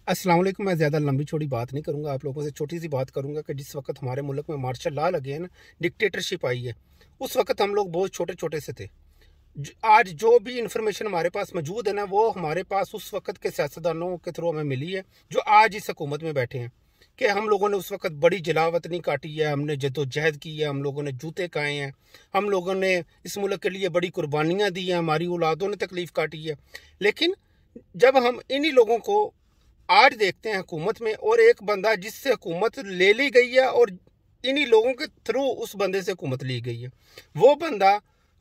अस्सलाम वालेकुम। मैं ज़्यादा लंबी चौड़ी बात नहीं करूँगा, आप लोगों से छोटी सी बात करूँगा कि जिस वक्त हमारे मुल्क में मार्शल लॉ लगे हैं ना, डिक्टेटरशिप आई है, उस वक्त हम लोग बहुत छोटे छोटे से थे। आज जो भी इंफॉर्मेशन हमारे पास मौजूद है ना, वो हमारे पास उस वक्त के सियासतदानों के थ्रू हमें मिली है जो आज इस हुकूमत में बैठे हैं। कि हम लोगों ने उस वक्त बड़ी जलावतनी काटी है, हमने जद्दोजहद की है, हम लोगों ने जूते खाए हैं, हम लोगों ने इस मुल्क के लिए बड़ी कुर्बानियाँ दी हैं, हमारी औलादों ने तकलीफ़ काटी है। लेकिन जब हम इन्हीं लोगों को आज देखते हैं हुकूमत में, और एक बंदा जिससे हुकूमत ले ली गई है और इन्हीं लोगों के थ्रू उस बंदे से हुकूमत ली गई है, वो बंदा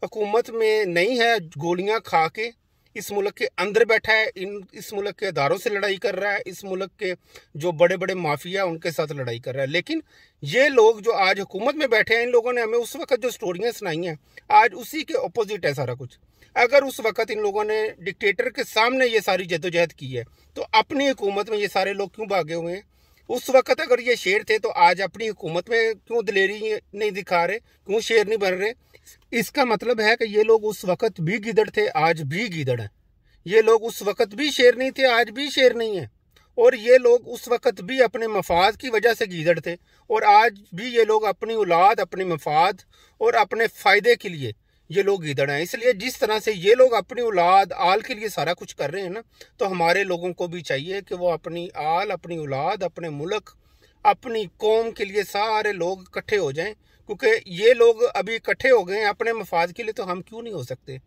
हुकूमत में नहीं है, गोलियां खा के इस मुल्क के अंदर बैठा है, इस मुल्क के अदारों से लड़ाई कर रहा है, इस मुल्क के जो बड़े बड़े माफिया उनके साथ लड़ाई कर रहा है। लेकिन ये लोग जो आज हुकूमत में बैठे हैं, इन लोगों ने हमें उस वक्त जो स्टोरियां सुनाई हैं, आज उसी के अपोजिट है सारा कुछ। अगर उस वक्त इन लोगों ने डिक्टेटर के सामने ये सारी जद्दोजहद की है, तो अपनी हुकूमत में ये सारे लोग क्यों भागे हुए हैं? उस वक्त अगर ये शेर थे, तो आज अपनी हुकूमत में क्यों दिलेरी नहीं दिखा रहे, क्यों शेर नहीं बन रहे? इसका मतलब है कि ये लोग उस वक्त भी गीदड़ थे, आज भी गीदड़ हैं। ये लोग उस वक्त भी शेर नहीं थे, आज भी शेर नहीं है। और ये लोग उस वक्त भी अपने मफाद की वजह से गीदड़ थे, और आज भी ये लोग अपनी औलाद, अपने मफाद और अपने फायदे के लिए ये लोग गीदड़ हैं। इसलिए जिस तरह से ये लोग अपनी औलाद आल के लिए सारा कुछ कर रहे हैं ना, तो हमारे लोगों को भी चाहिए कि वो अपनी आल, अपनी औलाद, अपने मुल्क, अपनी कौम के लिए सारे लोग इकट्ठे हो जाएं। क्योंकि ये लोग अभी इकट्ठे हो गए हैं अपने मफाद के लिए, तो हम क्यों नहीं हो सकते?